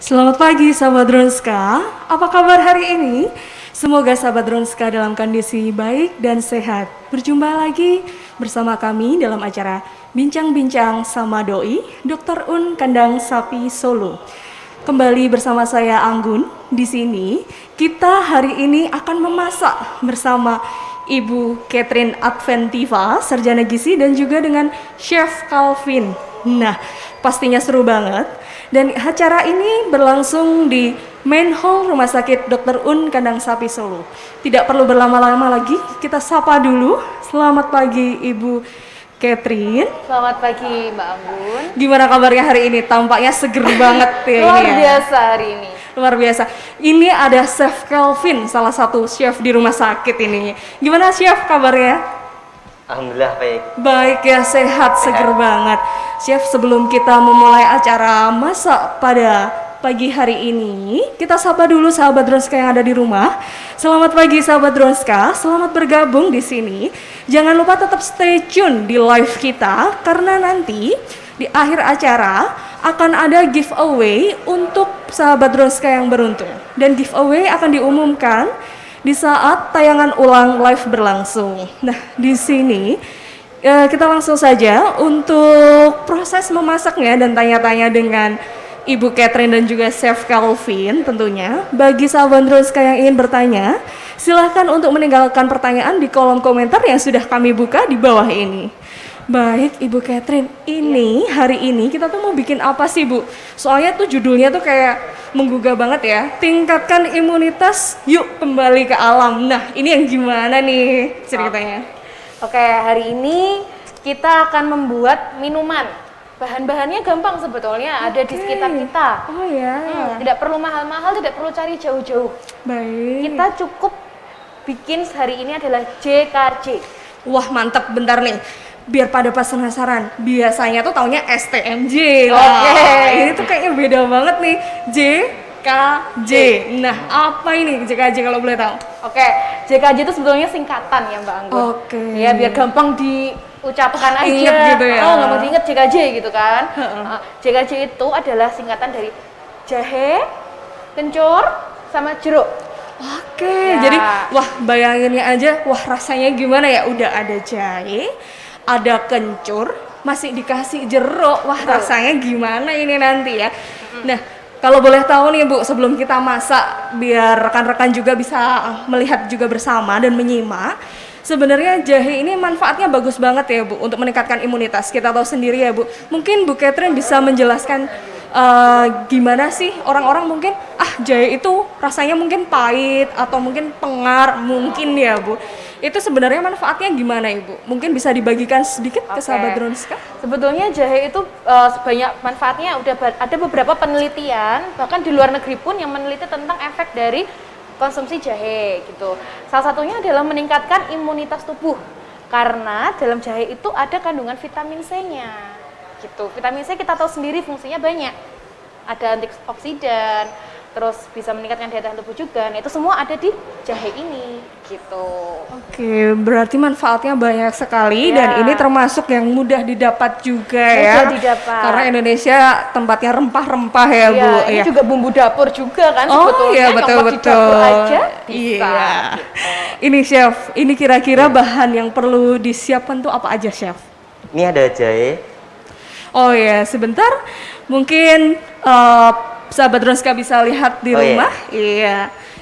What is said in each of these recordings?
Selamat pagi sahabat Dronska, apa kabar hari ini? Semoga sahabat Dronska dalam kondisi baik dan sehat. Berjumpa lagi bersama kami dalam acara Bincang-Bincang sama Doi, Dr. Un Kandang Sapi Solo. Kembali bersama saya Anggun. Di sini kita hari ini akan memasak bersama Ibu Catherine Adventiva, sarjana gizi, dan juga dengan Chef Calvin. Nah, pastinya seru banget. Dan acara ini berlangsung di Main Hall Rumah Sakit Dr. Un Kandang Sapi Solo. Tidak perlu berlama-lama lagi, kita sapa dulu. Selamat pagi Ibu Catherine. Selamat pagi Mbak Anggun. Gimana kabarnya hari ini? Tampaknya seger banget ya. Luar biasa hari ini. Luar biasa. Ini ada Chef Calvin, salah satu chef di rumah sakit ini. Gimana Chef kabarnya? Alhamdulillah baik. Baik ya, sehat, seger banget. Chef, sebelum kita memulai acara masak pada pagi hari ini, kita sapa dulu sahabat Dronska yang ada di rumah. Selamat pagi sahabat Dronska, selamat bergabung di sini. Jangan lupa tetap stay tune di live kita, karena nanti di akhir acara akan ada giveaway untuk sahabat Dronska yang beruntung. Dan giveaway akan diumumkan di saat tayangan ulang live berlangsung. Nah, di sini kita langsung saja untuk proses memasaknya dan tanya-tanya dengan Ibu Catherine dan juga Chef Calvin tentunya. Bagi sahabat Dronska yang ingin bertanya, silahkan untuk meninggalkan pertanyaan di kolom komentar yang sudah kami buka di bawah ini. Baik, Ibu Catherine, ini hari ini kita tuh mau bikin apa sih, Bu? Soalnya tuh judulnya tuh kayak menggugah banget ya. Tingkatkan imunitas, yuk kembali ke alam. Nah, ini yang gimana nih ceritanya? Oke, hari ini kita akan membuat minuman. Bahan-bahannya gampang sebetulnya, ada di sekitar kita. Oh ya. Tidak perlu mahal-mahal, tidak perlu cari jauh-jauh. Baik. Kita cukup bikin hari ini adalah JKJ. Wah, mantap. Bentar nih. Biar pada pas penasaran, biasanya tuh taunya STMJ lah. Oke. Ini tuh kayaknya beda banget nih, JKJ. Nah, apa ini JKJ kalau boleh tahu? Oke, JKJ itu sebetulnya singkatan ya Mbak Anggun. Oke. Ya biar gampang diucapkan aja. Ingat gitu ya. Oh, gampang diingat JKJ gitu kan. JKJ itu adalah singkatan dari jahe, kencur, sama jeruk. Oke, Ya. jadi wah bayanginnya aja, wah rasanya gimana ya? Udah ada jahe, ada kencur, masih dikasih jeruk. Wah, rasanya gimana ini nanti ya? Nah, kalau boleh tahu nih Bu, sebelum kita masak biar rekan-rekan juga bisa melihat juga bersama dan menyimak. Sebenarnya jahe ini manfaatnya bagus banget ya Bu untuk meningkatkan imunitas. Kita tahu sendiri ya Bu. Mungkin Bu Catherine bisa menjelaskan gimana sih orang-orang mungkin jahe itu rasanya mungkin pahit atau mungkin pengar mungkin ya Bu. Itu sebenarnya manfaatnya gimana Ibu? Mungkin bisa dibagikan sedikit ke sahabat Dronska? Sebetulnya jahe itu sebanyak manfaatnya ada beberapa penelitian bahkan di luar negeri pun yang meneliti tentang efek dari konsumsi jahe gitu. Salah satunya adalah meningkatkan imunitas tubuh karena dalam jahe itu ada kandungan vitamin C-nya. Gitu. Vitamin C kita tahu sendiri fungsinya banyak. Ada antioksidan, terus bisa meningkatkan daya tahan tubuh juga. Nah, itu semua ada di jahe ini gitu. Oke, berarti manfaatnya banyak sekali Ya. dan ini termasuk yang mudah didapat juga Mudah ya. didapat. Karena Indonesia tempatnya rempah-rempah ya, Bu. Ini Ya. juga bumbu dapur juga kan Oh sebetulnya. iya, betul Nyopot di dapur aja bisa. Iya. Gitu. Ini Chef, ini kira-kira bahan yang perlu disiapkan tuh apa aja, Chef? Ini ada jahe. Oh ya, sebentar. Mungkin sahabat Dronska bisa lihat di Oh, iya. rumah. Iya.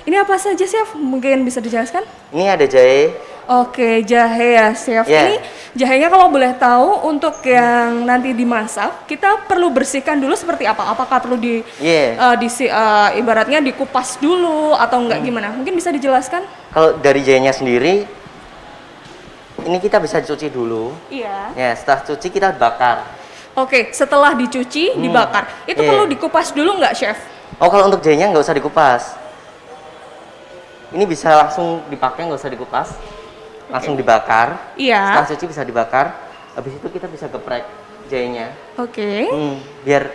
Ini apa saja, Chef? Mungkin bisa dijelaskan? Ini ada jahe. Oke, jahe ya, Chef. Yeah. Ini jahenya kalau boleh tahu untuk yang nanti dimasak, kita perlu bersihkan dulu seperti apa? Apakah perlu Yeah. ibaratnya dikupas dulu atau enggak gimana? Mungkin bisa dijelaskan? Kalau dari jahenya sendiri, ini kita bisa cuci dulu. Iya. Ya, setelah cuci kita bakar. Oke, setelah dicuci, dibakar. Itu Iya. perlu dikupas dulu nggak, Chef? Oh, kalau untuk jahenya nggak usah dikupas. Ini bisa langsung dipakai, nggak usah dikupas. Langsung dibakar. Iya. Setelah cuci bisa dibakar. Habis itu kita bisa geprek jahenya. Oke. Biar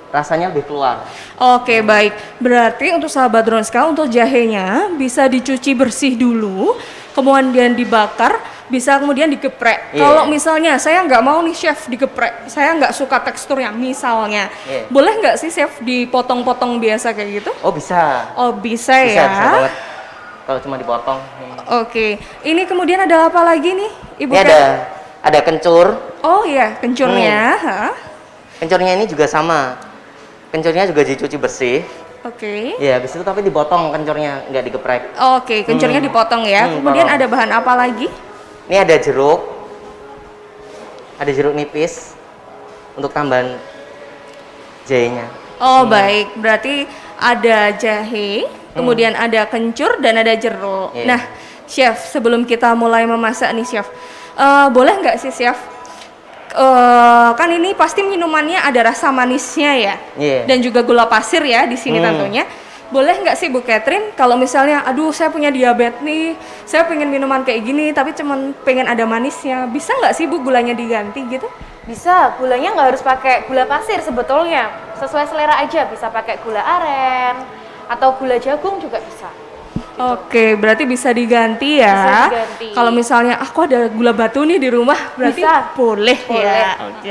rasanya lebih keluar. Oke, baik. Berarti untuk sahabat Dronska, untuk jahenya bisa dicuci bersih dulu, kemudian dibakar. bisa kemudian digeprek. Iya. Kalau misalnya saya nggak mau nih chef digeprek, saya nggak suka teksturnya misalnya, Iya. boleh nggak sih chef dipotong-potong biasa kayak gitu? Oh bisa. Oh bisa Bisa ya. banget. Kalau cuma dipotong. Oke, ini kemudian ada apa lagi nih, Ibu Ini Kat? ada kencur. Oh iya, kencurnya. Ha? Kencurnya ini juga sama. Kencurnya juga dicuci bersih. Oke. Ya, habis itu tapi dipotong kencurnya, nggak digeprek. Oke, kencurnya dipotong ya. Kemudian potong. ada bahan apa lagi? Ini ada jeruk. Ada jeruk nipis untuk tambahan jahenya. Oh baik, berarti ada jahe, kemudian ada kencur dan ada jeruk. Iya. Nah, chef, sebelum kita mulai memasak nih chef, boleh nggak sih chef? Kan ini pasti minumannya ada rasa manisnya ya, Iya. dan juga gula pasir ya di sini tentunya. Boleh nggak sih Bu Catherine kalau misalnya, aduh saya punya diabetes nih, saya pengen minuman kayak gini, tapi cuman pengen ada manisnya, bisa nggak sih Bu gulanya diganti gitu? Bisa, gulanya nggak harus pakai gula pasir sebetulnya. Sesuai selera aja, bisa pakai gula aren atau gula jagung juga bisa. Oke, berarti bisa diganti ya. Bisa diganti. Kalau misalnya aku ada gula batu nih di rumah, berarti Bisa. boleh, Boleh. ya. Oke.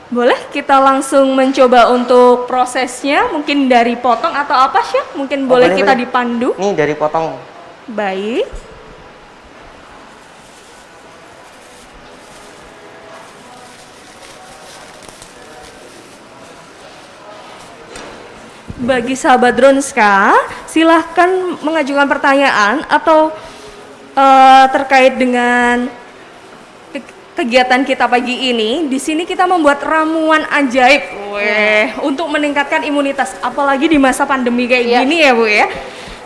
Boleh kita langsung mencoba untuk prosesnya, mungkin dari potong atau apa chef? Mungkin Oh, boleh boleh, kita boleh. dipandu. Ini dari potong. Baik. Bagi sahabat Dronska, silahkan mengajukan pertanyaan atau terkait dengan kegiatan kita pagi ini. Di sini kita membuat ramuan ajaib, untuk meningkatkan imunitas, apalagi di masa pandemi kayak Iya. gini ya Bu ya.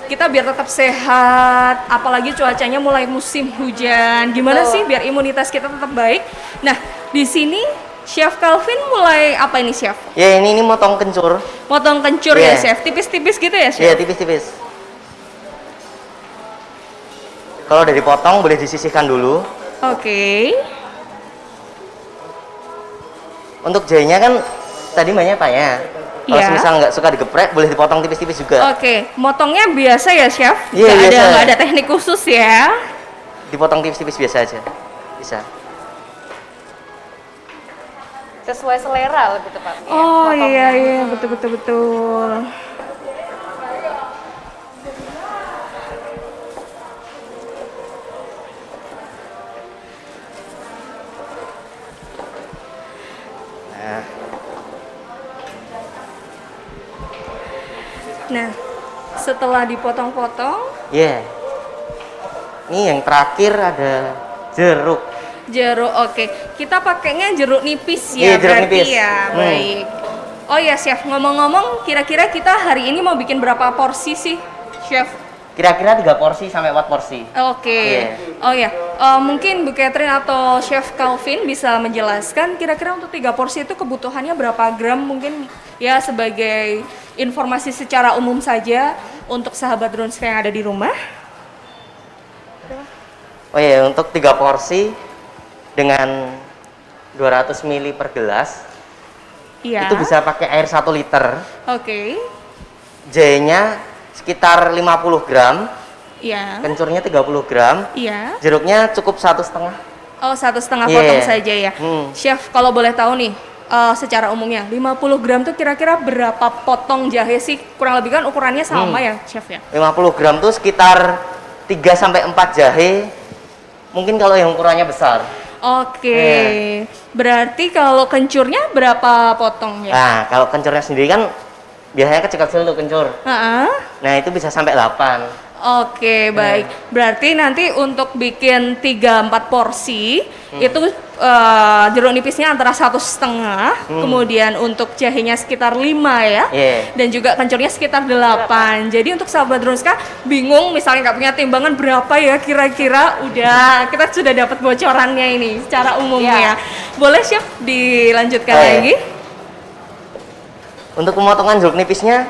Kita biar tetap sehat, apalagi cuacanya mulai musim hujan. Gimana Betul. sih biar imunitas kita tetap baik? Nah, di sini Chef Calvin mulai apa ini Chef? Ya, ini motong kencur. Motong kencur Iya. ya Chef, tipis-tipis gitu ya Chef? Ya, tipis-tipis. Kalau udah dipotong boleh disisihkan dulu. Oke. Untuk jahenya kan tadi banyak Pak ya. Kalau Iya. misal nggak suka digeprek, boleh dipotong tipis-tipis juga. Oke, motongnya biasa ya chef? Iya, biasa. Nggak ada teknik khusus ya? Dipotong tipis-tipis biasa aja. Bisa. Sesuai selera lebih tepatnya. Oh potongnya. iya, betul betul betul. Nah, Nah, setelah dipotong-potong, ya. Ini yang terakhir ada jeruk. jeruk, oke. Kita pakainya jeruk nipis Iya, ya, jeruk berarti nipis. ya, baik. Oh ya chef, ngomong-ngomong, kira-kira kita hari ini mau bikin berapa porsi sih, chef? Kira-kira 3 porsi sampai 4 porsi. Oke. Iya. Oh ya, mungkin Bu Catherine atau Chef Calvin bisa menjelaskan kira-kira untuk 3 porsi itu kebutuhannya berapa gram, mungkin ya sebagai informasi secara umum saja untuk sahabat Dronska yang ada di rumah. Oh iya, untuk 3 porsi dengan 200 ml per gelas, Iya. itu bisa pakai air 1 liter. Oke. Jahenya sekitar 50 gram, Iya. kencurnya 30 gram, Iya. jeruknya cukup 1,5. Oh, 1,5 Iya. potong saja ya. Chef, kalau boleh tahu nih, secara umumnya 50 gram tuh kira-kira berapa potong jahe sih? Kurang lebih kan ukurannya sama ya, Chef ya? 50 gram tuh sekitar 3 sampai 4 jahe. Mungkin kalau yang ukurannya besar. Oke, berarti kalau kencurnya berapa potongnya? Nah, kalau kencurnya sendiri kan biasanya kecil-kecil tuh kencur. Heeh. Nah, itu bisa sampai 8. Oke, baik. Berarti nanti untuk bikin 3-4 porsi itu jeruk nipisnya antara 1,5, kemudian untuk jahenya sekitar 5 ya. Iya. Dan juga kencurnya sekitar 8. Jadi untuk sahabat Dronska bingung misalnya nggak punya timbangan berapa ya kira-kira, udah kita sudah dapat bocorannya ini secara umumnya. Boleh Chef dilanjutkan Oh, iya. lagi? Untuk pemotongan jeruk nipisnya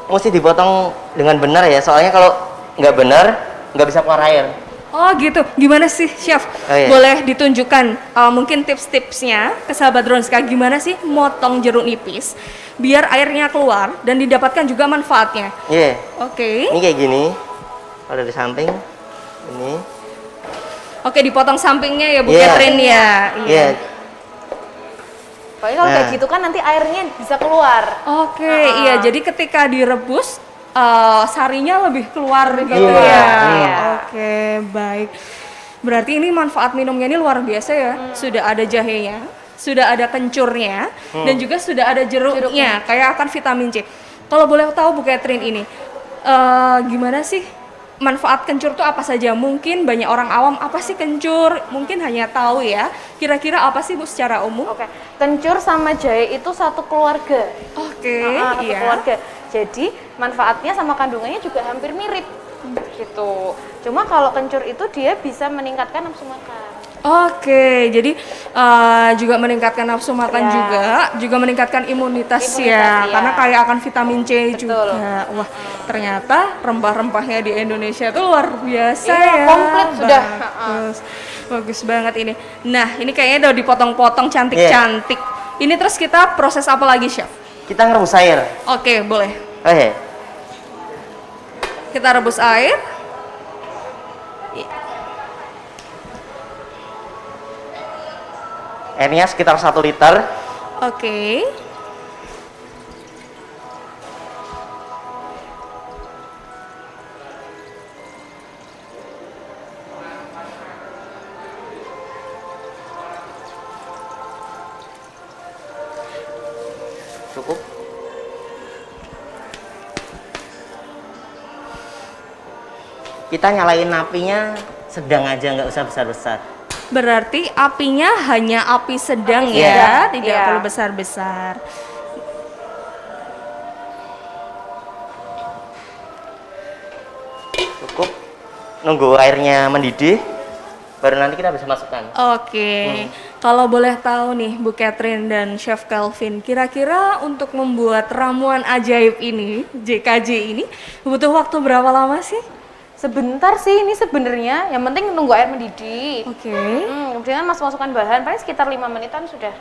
mesti dipotong dengan benar ya, soalnya kalau nggak benar nggak bisa keluar air. Oh gitu, gimana sih Chef? Oh, iya. Boleh ditunjukkan mungkin tips-tipsnya ke sahabat Dronska gimana sih motong jeruk nipis biar airnya keluar dan didapatkan juga manfaatnya. Iya. Oke. Ini kayak gini. Kalau dari samping ini. Oke, dipotong sampingnya ya Bu Iya. Catherine ya. Iya. Pokoknya kalau kayak Nah. gitu kan nanti airnya bisa keluar. Oke, iya. Jadi ketika direbus sarinya lebih keluar gitu keluar, ya. iya. Oke, baik. Berarti ini manfaat minumnya ini luar biasa ya. Sudah ada jahenya, sudah ada kencurnya, dan juga sudah ada jeruknya. Kayak akan vitamin C. Kalau boleh tahu Bu Catherine ini, gimana sih manfaat kencur tuh apa saja? Mungkin banyak orang awam apa sih kencur? Mungkin hanya tahu ya. Kira-kira apa sih Bu secara umum? Oke, kencur sama jahe itu satu keluarga. Oke, Satu iya. keluarga. Jadi manfaatnya sama kandungannya juga hampir mirip gitu. Cuma kalau kencur itu dia bisa meningkatkan nafsu makan. Oke, jadi juga meningkatkan nafsu makan Ya. juga meningkatkan imunitas ya, Imunitas, karena ya. kayak akan vitamin C Betul. juga. Wah, ternyata rempah-rempahnya di Indonesia itu luar biasa Iya, ya. komplit sudah. Bagus, bagus banget ini. Nah, ini kayaknya udah dipotong-potong cantik-cantik. Ini terus kita proses apa lagi, Chef? Kita ngerebus air. Oke, boleh. Oke. Kita rebus air. Airnya sekitar 1 liter. Oke. Cukup. Kita nyalain apinya sedang aja, nggak usah besar-besar. Berarti apinya hanya api sedang Api ya, sedang, tidak iya. perlu besar-besar. Cukup. Nunggu airnya mendidih, baru nanti kita bisa masukkan. Oke, kalau boleh tahu nih Bu Catherine dan Chef Calvin, kira-kira untuk membuat ramuan ajaib ini, JKJ ini, butuh waktu berapa lama sih? Sebentar sih ini sebenarnya, yang penting nunggu air mendidih. Oke, Kemudian masukkan bahan, paling sekitar 5 menitan sudah.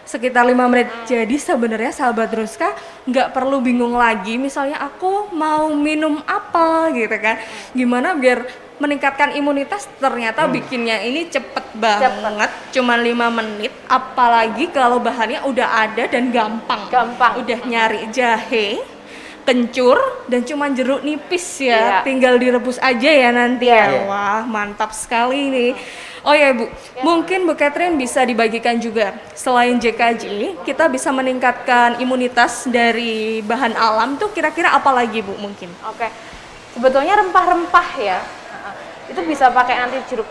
sekitar 5 menit. Jadi sebenarnya sahabat Ruska nggak perlu bingung lagi, misalnya aku mau minum apa gitu kan. Gimana biar meningkatkan imunitas, ternyata bikinnya ini cepet banget, cuman 5 menit, apalagi kalau bahannya udah ada dan gampang. Gampang. Udah nyari jahe, kencur, dan cuman jeruk nipis ya, Iya. tinggal direbus aja ya nanti ya. Iya. Wah, mantap sekali nih. Oh ya Bu, mungkin Bu Catherine bisa dibagikan juga, selain JKJ, kita bisa meningkatkan imunitas dari bahan alam tuh kira-kira apa lagi Bu mungkin? Oke, sebetulnya rempah-rempah ya, itu bisa pakai nanti jeruk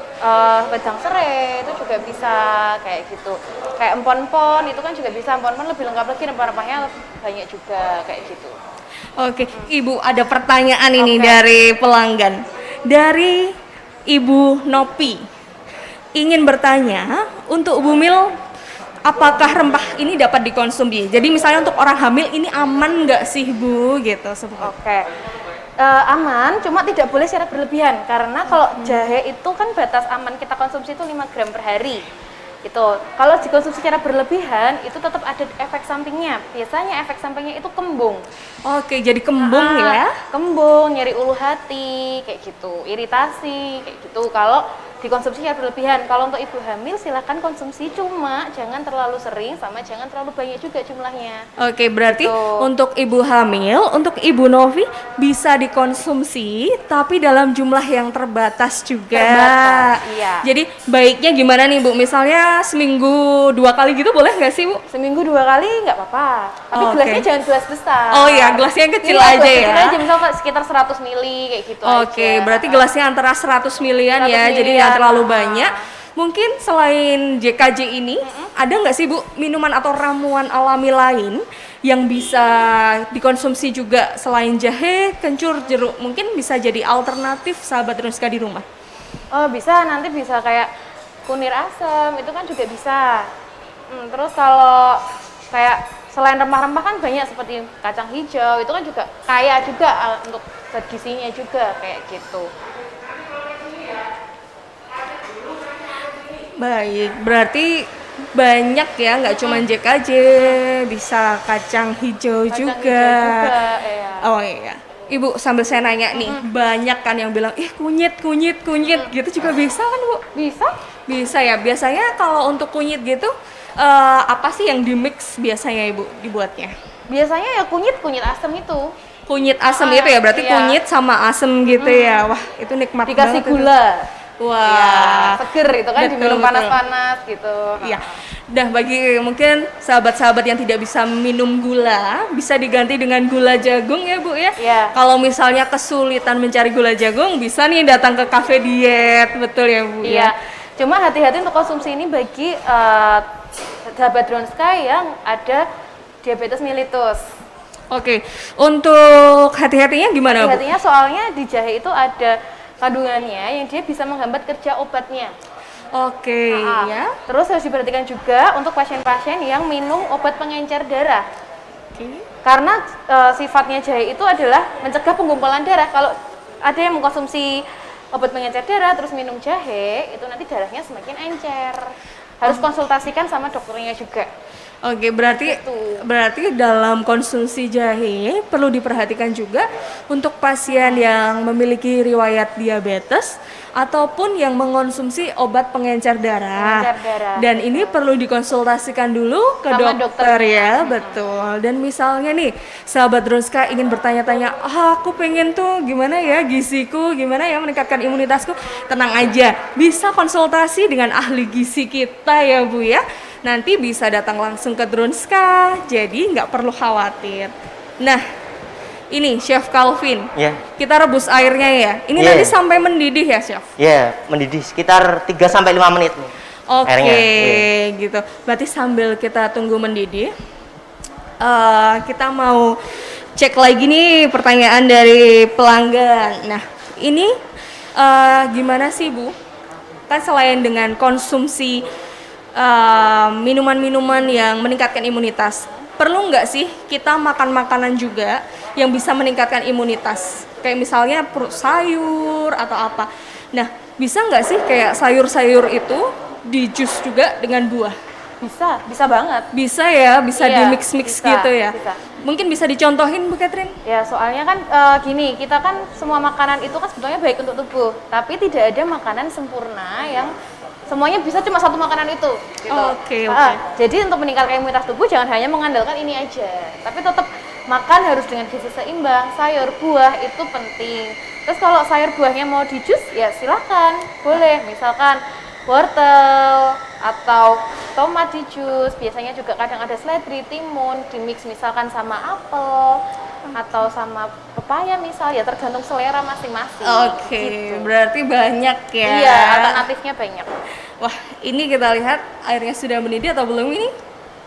wedang serai, itu juga bisa kayak gitu. Kayak empon-empon, itu kan juga bisa, empon-empon lebih lengkap lagi, rempah-rempahnya banyak juga kayak gitu. Oke, Ibu ada pertanyaan ini Oke. dari pelanggan. Dari Ibu Nopi. Ingin bertanya, untuk Bu Mil, apakah rempah ini dapat dikonsumsi? Jadi misalnya untuk orang hamil ini aman nggak sih Bu? Gitu. Oke. Aman, cuma tidak boleh secara berlebihan karena kalau jahe itu kan batas aman kita konsumsi itu 5 gram per hari. Itu. Kalau dikonsumsi secara berlebihan itu tetap ada efek sampingnya. Biasanya efek sampingnya itu kembung. Oke, jadi kembung ya? Kembung, nyeri ulu hati, kayak gitu, iritasi, kayak gitu. Kalau dikonsumsi secara berlebihan. Kalau untuk ibu hamil silahkan konsumsi, cuma jangan terlalu sering sama jangan terlalu banyak juga jumlahnya. Oke, berarti Gitu. untuk ibu hamil, untuk ibu Novi bisa dikonsumsi, tapi dalam jumlah yang terbatas juga. Terbatas, iya. Jadi baiknya gimana nih Bu? Misalnya seminggu 2 kali gitu boleh nggak sih Bu? Seminggu 2 kali nggak apa-apa. Tapi Oke. gelasnya jangan gelas besar. Oh iya, gelasnya yang kecil Iya, aja gelas ya. kecil aja, misal sekitar 100 mili kayak gitu Oke, aja. berarti gelasnya antara 100 milian 100 ya, jadi milian. nggak terlalu banyak. Mungkin selain JKJ ini, ada nggak sih Bu minuman atau ramuan alami lain yang bisa dikonsumsi juga selain jahe, kencur, jeruk? Mungkin bisa jadi alternatif sahabat Ruska di rumah. Oh bisa, nanti bisa kayak kunir asam, itu kan juga bisa. Terus kalau kayak selain rempah-rempah kan banyak seperti kacang hijau, itu kan juga kaya juga untuk zat gizinya juga kayak gitu. Baik, berarti banyak ya, nggak cuma JKJ, bisa kacang hijau Kacang juga. hijau juga, iya. Oh iya. Ibu sambil saya nanya nih, banyak kan yang bilang, kunyit gitu juga bisa kan Bu? Bisa? Bisa ya, biasanya kalau untuk kunyit gitu, apa sih yang di mix biasanya Ibu dibuatnya? Biasanya ya kunyit asam itu. Kunyit asam itu ya, berarti iya. kunyit sama asam gitu ya, wah itu nikmat Dikasih banget itu. gula. Wah, Ya, seger itu kan, betul, diminum betul. panas-panas gitu. Iya. Dah bagi mungkin sahabat-sahabat yang tidak bisa minum gula, bisa diganti dengan gula jagung ya Bu ya. Iya. Kalau misalnya kesulitan mencari gula jagung, bisa nih datang ke kafe diet, betul ya Bu Iya. ya. Cuma hati-hati untuk konsumsi ini bagi sahabat Dronska yang ada diabetes mellitus. Oke, untuk hati-hatinya gimana Bu? Hati-hatinya soalnya di jahe itu ada kandungannya yang dia bisa menghambat kerja obatnya. Oke, Nah, ya. Terus harus diperhatikan juga untuk pasien-pasien yang minum obat pengencer darah. Oke. Karena sifatnya jahe itu adalah mencegah penggumpalan darah. Kalau ada yang mengkonsumsi obat pengencer darah terus minum jahe, itu nanti darahnya semakin encer. Harus konsultasikan sama dokternya juga. Oke, berarti dalam konsumsi jahe perlu diperhatikan juga untuk pasien yang memiliki riwayat diabetes ataupun yang mengonsumsi obat pengencer darah. Pengencer darah, Dan ini perlu dikonsultasikan dulu ke Sama dokter dokternya. ya, betul. Dan misalnya nih, sahabat Dronska ingin bertanya-tanya, aku pengen tuh gimana ya giziku, gimana ya meningkatkan imunitasku, tenang aja, bisa konsultasi dengan ahli gizi kita ya Bu ya. Nanti bisa datang langsung ke Dronska, jadi nggak perlu khawatir. Nah, ini Chef Calvin, Ya. kita rebus airnya ya. Ini Iya. nanti sampai mendidih ya Chef? Ya, mendidih sekitar 3 sampai 5 menit nih. Oke, Airnya, iya. gitu. Berarti sambil kita tunggu mendidih, kita mau cek lagi nih pertanyaan dari pelanggan. Nah, ini gimana sih Bu? Kan selain dengan konsumsi minuman-minuman yang meningkatkan imunitas, perlu nggak sih kita makan makanan juga yang bisa meningkatkan imunitas? Kayak misalnya sayur atau apa. Nah, bisa nggak sih kayak sayur-sayur itu di jus juga dengan buah? Bisa banget. Bisa ya, bisa Iya, di mix-mix bisa, gitu ya. bisa. Mungkin bisa dicontohin Bu Catherine? Ya, soalnya kan gini, kita kan semua makanan itu kan sebetulnya baik untuk tubuh, tapi tidak ada makanan sempurna yang semuanya bisa cuma satu makanan itu. Gitu. Oke. Jadi untuk meningkatkan imunitas tubuh jangan hanya mengandalkan ini aja, tapi tetap makan harus dengan gizi seimbang, sayur, buah itu penting. Terus kalau sayur buahnya mau di jus, ya silahkan, boleh. Misalkan wortel atau tomat di jus, biasanya juga kadang ada seledri, timun, dimix misalkan sama apel atau sama pepaya misal, ya tergantung selera masing-masing. Oke, gitu. berarti banyak ya. Iya, alternatifnya banyak. Wah, ini kita lihat airnya sudah mendidih atau belum ini?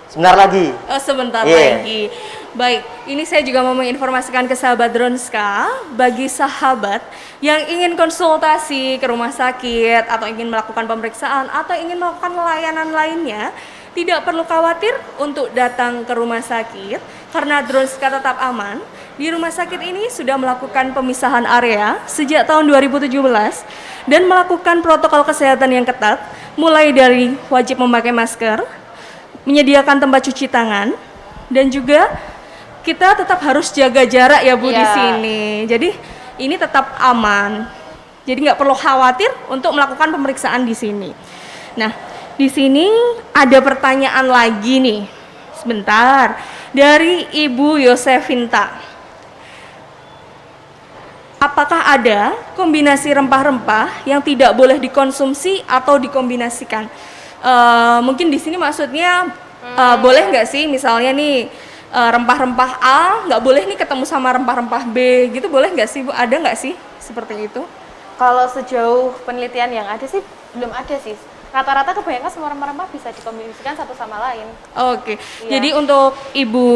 Sebentar lagi. Oh, sebentar Iya. lagi. Baik, ini saya juga mau menginformasikan ke sahabat Dronska, bagi sahabat yang ingin konsultasi ke rumah sakit atau ingin melakukan pemeriksaan atau ingin melakukan layanan lainnya, tidak perlu khawatir untuk datang ke rumah sakit karena Dronska tetap aman. Di rumah sakit ini sudah melakukan pemisahan area sejak tahun 2017 dan melakukan protokol kesehatan yang ketat, mulai dari wajib memakai masker, menyediakan tempat cuci tangan, dan juga kita tetap harus jaga jarak ya Bu Iya. di sini. Jadi ini tetap aman. Jadi nggak perlu khawatir untuk melakukan pemeriksaan di sini. Nah, di sini ada pertanyaan lagi nih. Sebentar. Dari Ibu Yosefinta. Apakah ada kombinasi rempah-rempah yang tidak boleh dikonsumsi atau dikombinasikan? Mungkin di sini maksudnya boleh nggak sih misalnya nih rempah-rempah A nggak boleh nih ketemu sama rempah-rempah B gitu, boleh nggak sih Bu? Ada nggak sih seperti itu? Kalau sejauh penelitian yang ada sih belum ada sih. Rata-rata kebanyakan semua rempah-rempah bisa dikombinasikan satu sama lain. Oke, Iya. jadi untuk Ibu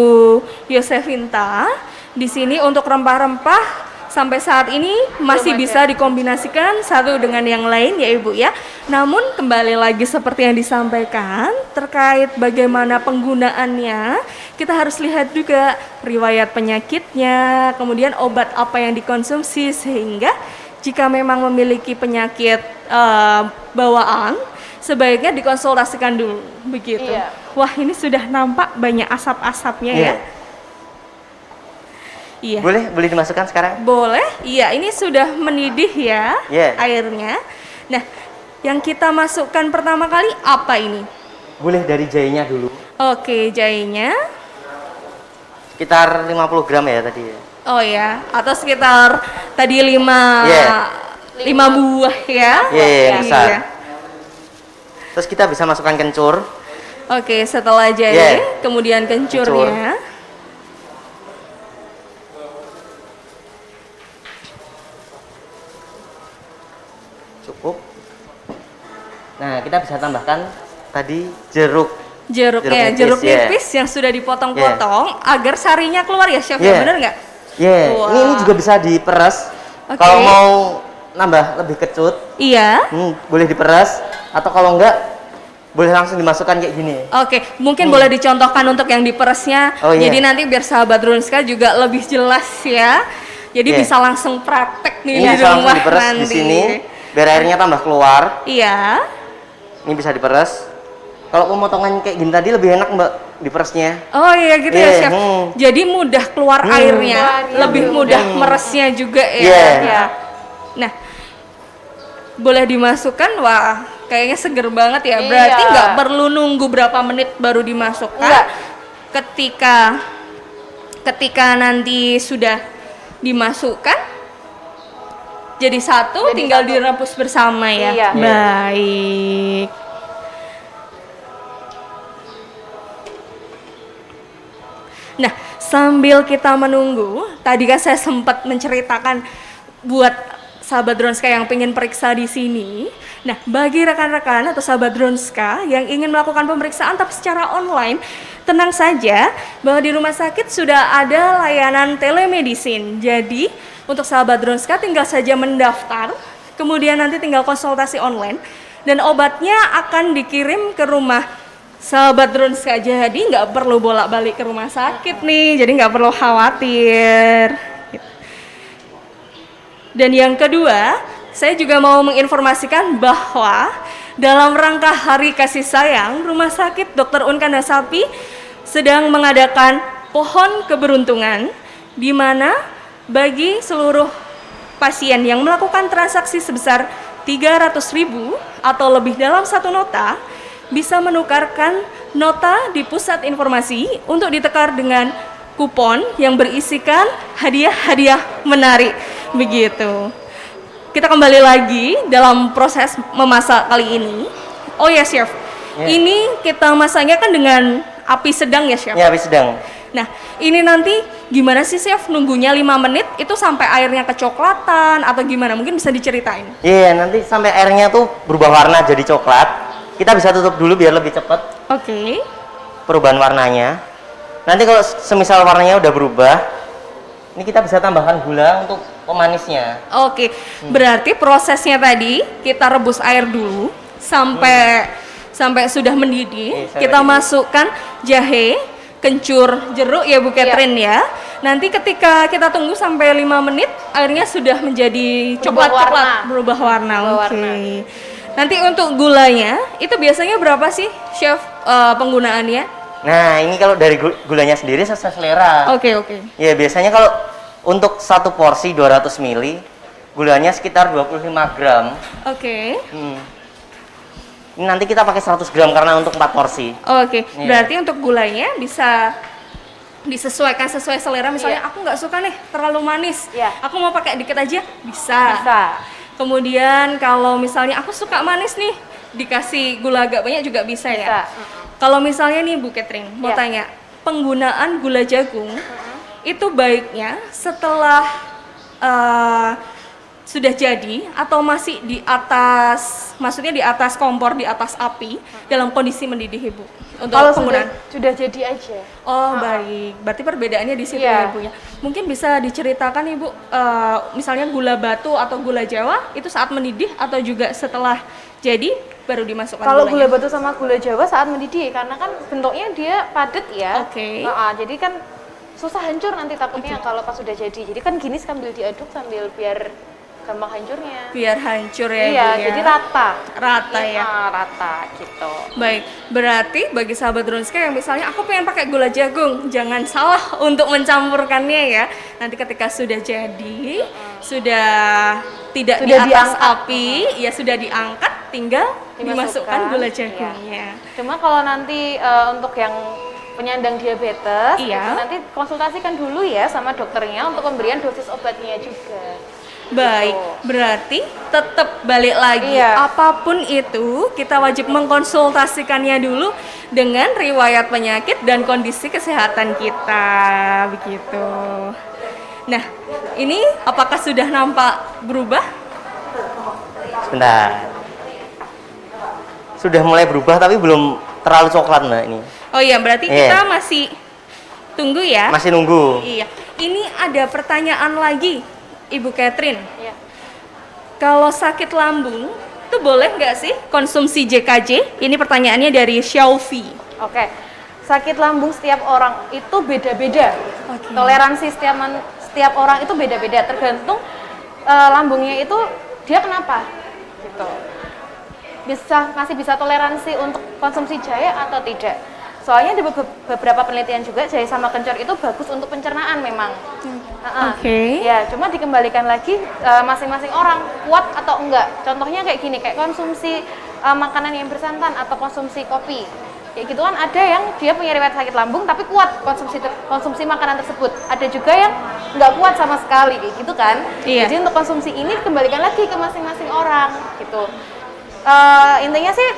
Yosefinta di sini untuk rempah-rempah sampai saat ini masih Belum bisa ada. dikombinasikan satu dengan yang lain ya Ibu ya. Namun kembali lagi seperti yang disampaikan terkait bagaimana penggunaannya, kita harus lihat juga riwayat penyakitnya, kemudian obat apa yang dikonsumsi, sehingga jika memang memiliki penyakit bawaan sebaiknya dikonsultasikan dulu begitu. Iya. Wah, ini sudah nampak banyak asap-asapnya ya. Iya. Iya. Boleh dimasukkan sekarang? Boleh. Iya, ini sudah mendidih ya Iya. airnya. Nah, yang kita masukkan pertama kali apa ini? Boleh dari jahenya dulu. Oke, jahenya. Sekitar 50 gram ya tadi ya. Oh ya, atau sekitar tadi 5 Iya. buah ya. Iya, besar. Terus kita bisa masukkan kencur. Oke, setelah jahe, Iya. kemudian kencurnya. Cukup. Nah, kita bisa tambahkan tadi jeruk. Jeruk nipis yang sudah dipotong-potong agar sarinya keluar ya, Chef. Ya, bener nggak? Iya. Wah. Ini juga bisa diperas. Oke. Kalau mau nambah lebih kecut, Iya. boleh diperas. Atau kalau enggak, boleh langsung dimasukkan kayak gini. Oke, mungkin boleh dicontohkan untuk yang diperesnya. Oh, iya. Jadi nanti biar sahabat Drunska juga lebih jelas ya. Jadi Iya. bisa langsung praktek nih Ini di bisa langsung rumah diperas nanti. di sini, biar airnya tambah keluar. Iya. Ini bisa diperas. Kalau pemotongan kayak gini tadi lebih enak Mbak diperesnya. Oh iya gitu ya, Iya, Chef. Jadi mudah keluar airnya, lebih mudah meresnya juga ya. Iya. Ya. Nah, boleh dimasukkan. Wah, kayaknya seger banget ya. Berarti Iya. nggak perlu nunggu berapa menit baru dimasukkan. Enggak. Ketika nanti sudah dimasukkan jadi satu, Jadi tinggal satu. direbus bersama ya. Iya. Baik. Nah, sambil kita menunggu, tadi kan saya sempat menceritakan buat sahabat Dronska yang pengen periksa di sini. Nah, bagi rekan-rekan atau sahabat Dronska yang ingin melakukan pemeriksaan tapi secara online, tenang saja bahwa di rumah sakit sudah ada layanan telemedicine. Jadi, untuk sahabat Dronska tinggal saja mendaftar, kemudian nanti tinggal konsultasi online dan obatnya akan dikirim ke rumah sahabat Drunska. Jadi nggak perlu bolak-balik ke rumah sakit nih, jadi nggak perlu khawatir. Dan yang kedua, saya juga mau menginformasikan bahwa dalam rangka Hari Kasih Sayang, Rumah Sakit Dr. Unkana Sapi sedang mengadakan pohon keberuntungan, di mana bagi seluruh pasien yang melakukan transaksi sebesar 300.000 atau lebih dalam satu nota, bisa menukarkan nota di pusat informasi untuk ditukar dengan kupon yang berisikan hadiah-hadiah menarik. Begitu. Kita kembali lagi dalam proses memasak kali ini. Oh ya, Chef. Ya. Ini kita masaknya kan dengan api sedang ya, Chef? Ya, habis sedang. Nah, ini nanti gimana sih, Chef? Nunggunya 5 menit itu sampai airnya kecoklatan atau gimana? Mungkin bisa diceritain. Iya, nanti sampai airnya tuh berubah warna jadi coklat. Kita bisa tutup dulu biar lebih cepat Oke. perubahan warnanya. Nanti kalau semisal warnanya udah berubah, ini kita bisa tambahkan gula untuk pemanisnya. Oke, berarti prosesnya tadi kita rebus air dulu sampai sudah mendidih. Sampai Kita mendidih. masukkan jahe, kencur, jeruk ya Bu Catherine ya. Nanti ketika kita tunggu sampai 5 menit, airnya sudah menjadi Berubah coklat-coklat, warna. berubah warna. Berubah Oke. warna. Nanti untuk gulanya, itu biasanya berapa sih, Chef, penggunaannya? Nah, ini kalau dari gulanya sendiri sesuai selera. Oke. Ya, biasanya kalau untuk satu porsi 200 ml, gulanya sekitar 25 gram. Oke. Ini nanti kita pakai 100 gram karena untuk 4 porsi. Oke, Iya. berarti untuk gulanya bisa disesuaikan sesuai selera. Misalnya aku nggak suka nih terlalu manis, Iya. aku mau pakai dikit aja, bisa. Bisa. Kemudian kalau misalnya aku suka manis nih, dikasih gula agak banyak juga bisa ya. Bisa. Kalau misalnya nih Bu Catherine, mau Iya. tanya, penggunaan gula jagung itu baiknya setelah sudah jadi atau masih di atas, maksudnya di atas kompor, di atas api dalam kondisi mendidih, Ibu? Untuk Kalau penggunaan. sudah jadi aja. Oh, baik. Berarti perbedaannya di situ Iya. ya, Bu ya. Mungkin bisa diceritakan Ibu, misalnya gula batu atau gula Jawa itu saat mendidih atau juga setelah jadi baru dimasukkan Kalau gulanya? gula batu sama gula Jawa saat mendidih, karena kan bentuknya dia padat ya. Oke. Jadi kan susah hancur nanti takutnya kalau pas sudah jadi. Jadi kan gini sambil diaduk sambil biar gampang hancurnya. Biar hancur ya, Iya, Bu ya. jadi rata. Rata Iya, ya. rata gitu. Baik, berarti bagi sahabat Dronska yang misalnya aku pengen pakai gula jagung, jangan salah untuk mencampurkannya ya. Nanti ketika sudah jadi, sudah tidak Sudah di atas diangkat. api, ya sudah diangkat, tinggal dimasukkan gula Iya. jagungnya. Cuma kalau nanti untuk yang penyandang diabetes, Iya. itu nanti konsultasikan dulu ya sama dokternya untuk pemberian dosis obatnya juga. Baik, berarti tetap balik lagi, Iya. apapun itu kita wajib mengkonsultasikannya dulu dengan riwayat penyakit dan kondisi kesehatan kita, begitu. Nah, ini apakah sudah nampak berubah? Sebentar. Sudah mulai berubah tapi belum terlalu coklat Mbak ini. Oh iya, berarti Iya. kita masih tunggu ya. Masih nunggu. Iya, ini ada pertanyaan lagi, Ibu Catherine. Iya. Kalau sakit lambung, itu boleh nggak sih konsumsi JKJ? Ini pertanyaannya dari Xiaofi. Oke. Sakit lambung setiap orang itu beda-beda. Oke. Toleransi setiap orang itu beda-beda, tergantung lambungnya itu dia kenapa gitu. Masih bisa toleransi untuk konsumsi jahe atau tidak. Soalnya di beberapa penelitian juga jahe sama kencur itu bagus untuk pencernaan memang. Oke. Ya, cuma dikembalikan lagi masing-masing orang kuat atau enggak. Contohnya kayak gini, kayak konsumsi makanan yang bersantan atau konsumsi kopi. Kayak gitu kan ada yang dia punya riwayat sakit lambung tapi kuat konsumsi makanan tersebut. Ada juga yang nggak kuat sama sekali kayak gitu kan. Iya. Jadi untuk konsumsi ini dikembalikan lagi ke masing-masing orang gitu. Intinya sih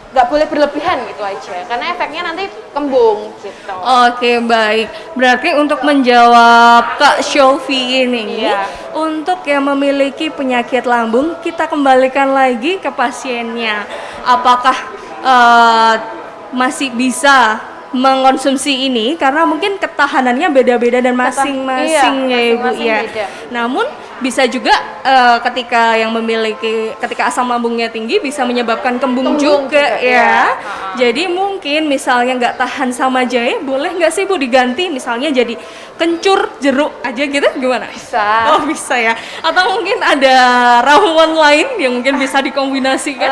nggak boleh berlebihan gitu aja karena efeknya nanti kembung gitu. Oke, baik. Berarti untuk menjawab Kak Xiaofi ini, Iya. untuk yang memiliki penyakit lambung, kita kembalikan lagi ke pasiennya. Apakah masih bisa mengkonsumsi ini karena mungkin ketahanannya beda-beda dan masing-masing Iya, ya Ibu masing-masing ya. beda. Namun bisa juga ketika asam lambungnya tinggi bisa menyebabkan kembung Kembung juga juga, ya. iya. Jadi mungkin misalnya nggak tahan sama jahe, boleh nggak sih Bu diganti misalnya jadi kencur jeruk aja gitu, gimana? Bisa. Oh bisa ya. Atau mungkin ada ramuan lain yang mungkin bisa dikombinasikan?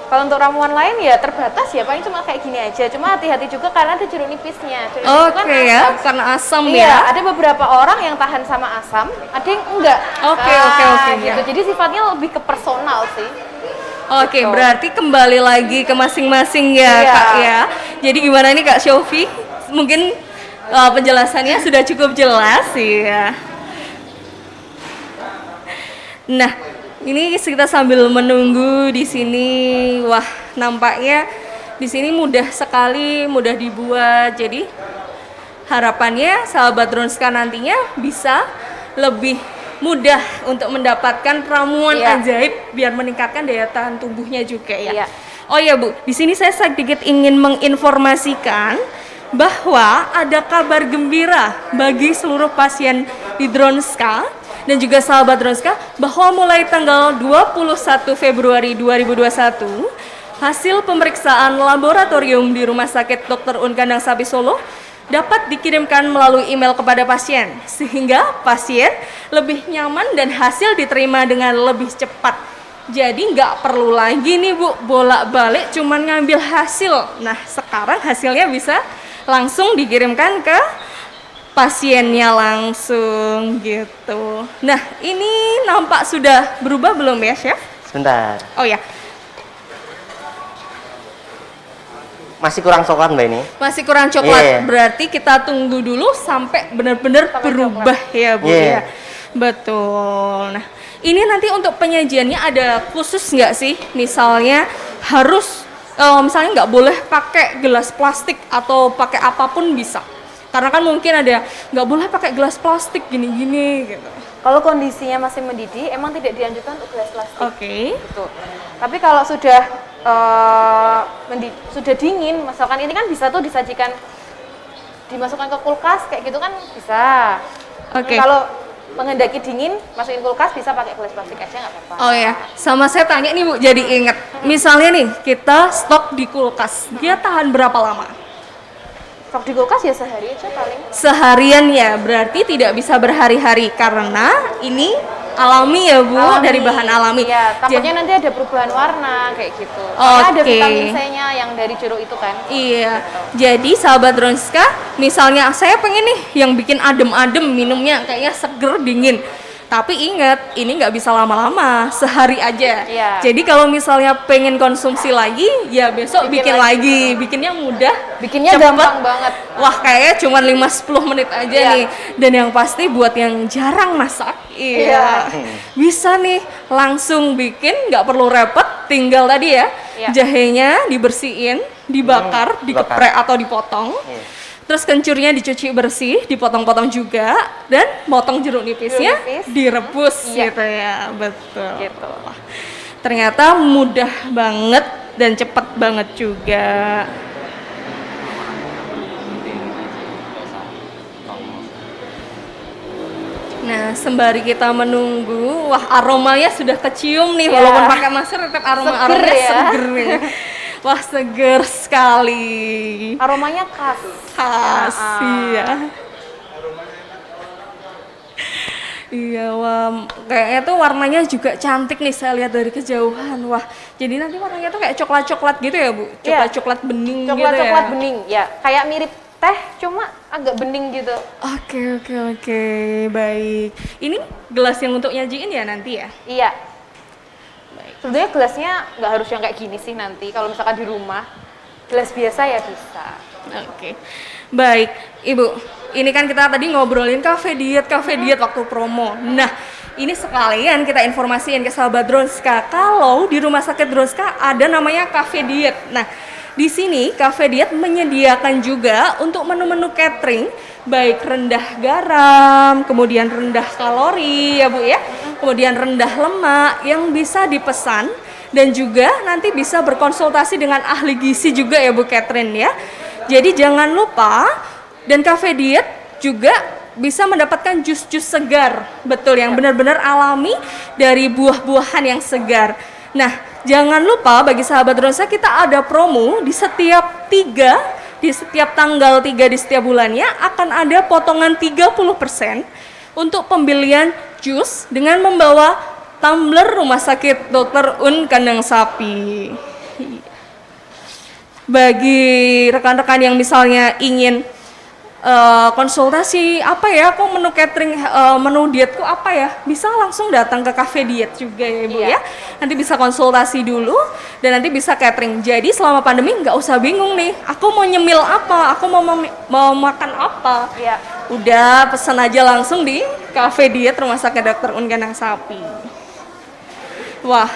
Kalau untuk ramuan lain ya terbatas ya, paling cuma kayak gini aja. Cuma hati-hati juga karena ada jeruk nipisnya. Jeruk nipis Oke kan ya, asam. karena asam Iya, ya. ada beberapa orang yang tahan sama asam, ada yang enggak. Oke, Nah, oke, gitu. ya. Jadi sifatnya lebih ke personal sih. Oke, Gitu. berarti kembali lagi ke masing-masing ya Iya. Kak ya. Jadi gimana nih Kak Xiaofi? Mungkin penjelasannya sudah cukup jelas ya. Nah, ini kita sambil menunggu di sini. Wah, nampaknya di sini mudah sekali, mudah dibuat. Jadi harapannya sahabat Dronska nantinya bisa lebih mudah untuk mendapatkan ramuan Iya. ajaib biar meningkatkan daya tahan tubuhnya juga ya. Iya. Oh ya Bu, di sini saya sedikit ingin menginformasikan bahwa ada kabar gembira bagi seluruh pasien di Dronska dan juga sahabat Dronska bahwa mulai tanggal 21 Februari 2021 hasil pemeriksaan laboratorium di Rumah Sakit Dr. Un Kandang Sapi Solo dapat dikirimkan melalui email kepada pasien sehingga pasien lebih nyaman dan hasil diterima dengan lebih cepat. Jadi nggak perlu lagi nih Bu bolak-balik cuman ngambil hasil. Nah sekarang hasilnya bisa langsung dikirimkan ke pasiennya langsung gitu. Nah ini nampak sudah berubah belum ya Chef? Sebentar. Oh ya, Masih kurang coklat Mbak ini. masih kurang coklat. Iya. Berarti kita tunggu dulu sampai benar-benar Sampai berubah ya Bu Iya. ya. Betul. Nah, ini nanti untuk penyajiannya ada khusus nggak sih? Misalnya harus misalnya nggak boleh pakai gelas plastik atau pakai apapun bisa. Karena kan mungkin ada nggak boleh pakai gelas plastik gini-gini gitu. Kalau kondisinya masih mendidih, emang tidak dianjurkan untuk gelas plastik. Oke. Gitu. Tapi kalau sudah sudah dingin, misalkan ini kan bisa tuh disajikan, dimasukkan ke kulkas kayak gitu kan bisa. Oke. Kalau mengendaki dingin, masukin kulkas bisa pakai gelas plastik aja nggak apa-apa. Oh ya, sama saya tanya nih Bu, jadi ingat. Misalnya nih, kita stok di kulkas, dia tahan berapa lama? Stok di kulkas ya sehari aja paling. Seharian ya, berarti tidak bisa berhari-hari karena ini alami ya Bu, Alami. dari bahan alami. Iya, takutnya nanti ada perubahan warna kayak gitu. Soalnya ada Oke. vitamin C-nya yang dari jeruk itu kan. Iya, jadi sahabat Dronska, misalnya saya pengen nih yang bikin adem-adem minumnya, kayaknya seger dingin. Tapi ingat, ini nggak bisa lama-lama, sehari aja. Iya. Jadi kalau misalnya pengen konsumsi lagi, ya besok bikin lagi. Bikinnya mudah, Bikinnya cepet. gampang banget. Wah, kayaknya cuma 5-10 menit aja Iya. nih. Dan yang pasti buat yang jarang masak, iya, bisa nih langsung bikin, nggak perlu repot. Tinggal tadi ya, Iya. jahenya dibersihin, dibakar, dikeprek atau dipotong. Iya. Terus kencurnya dicuci bersih, dipotong-potong juga, dan potong jeruk nipisnya Jeruk nipis. direbus Iya. gitu ya, betul. Gitu. Ternyata mudah banget dan cepet banget juga. Nah, sembari kita menunggu, wah aromanya sudah kecium nih, Iya. walaupun pakai masker tetap aromanya Seger ya. seger nih. Wah, seger sekali. Aromanya khas. Khas, iya. Iya, wah, kayaknya tuh warnanya juga cantik nih saya lihat dari kejauhan. Wah, jadi nanti warnanya tuh kayak coklat-coklat gitu ya, Bu? Iya. Coklat-coklat bening gitu ya? Coklat-coklat bening, ya. Kayak mirip teh, cuma agak bening gitu. Oke, baik. Ini gelas yang untuk nyajiin ya nanti ya? Iya. Sebenarnya gelasnya nggak harus yang kayak gini sih nanti. Kalau misalkan di rumah, gelas biasa ya bisa. Oke, baik, Ibu. Ini kan kita tadi ngobrolin cafe diet waktu promo. Nah, ini sekalian kita informasiin ke sahabat Dronska kalau di Rumah Sakit Dronska ada namanya cafe diet. Nah, di sini cafe diet menyediakan juga untuk menu-menu catering, baik rendah garam, kemudian rendah kalori ya Bu ya, kemudian rendah lemak yang bisa dipesan dan juga nanti bisa berkonsultasi dengan ahli gizi juga ya Bu Catherine ya. Jadi jangan lupa, dan cafe diet juga bisa mendapatkan jus-jus segar, betul, yang benar-benar alami dari buah-buahan yang segar. Nah, jangan lupa bagi sahabat Dronsa, kita ada promo di setiap tanggal 3 di setiap bulannya akan ada potongan 30% untuk pembelian jus dengan membawa tumbler Rumah Sakit Dr. Un Kandang Sapi. Bagi rekan-rekan yang misalnya ingin konsultasi apa ya, kok menu catering, menu dietku apa ya, bisa langsung datang ke cafe diet juga ya Bu ya. Nanti bisa konsultasi dulu dan nanti bisa catering. Jadi selama pandemi nggak usah bingung nih, aku mau nyemil apa, aku mau makan apa. Iya. Udah pesan aja langsung di cafe diet Rumah Sakit Dr. Un Kandang Sapi. Wah,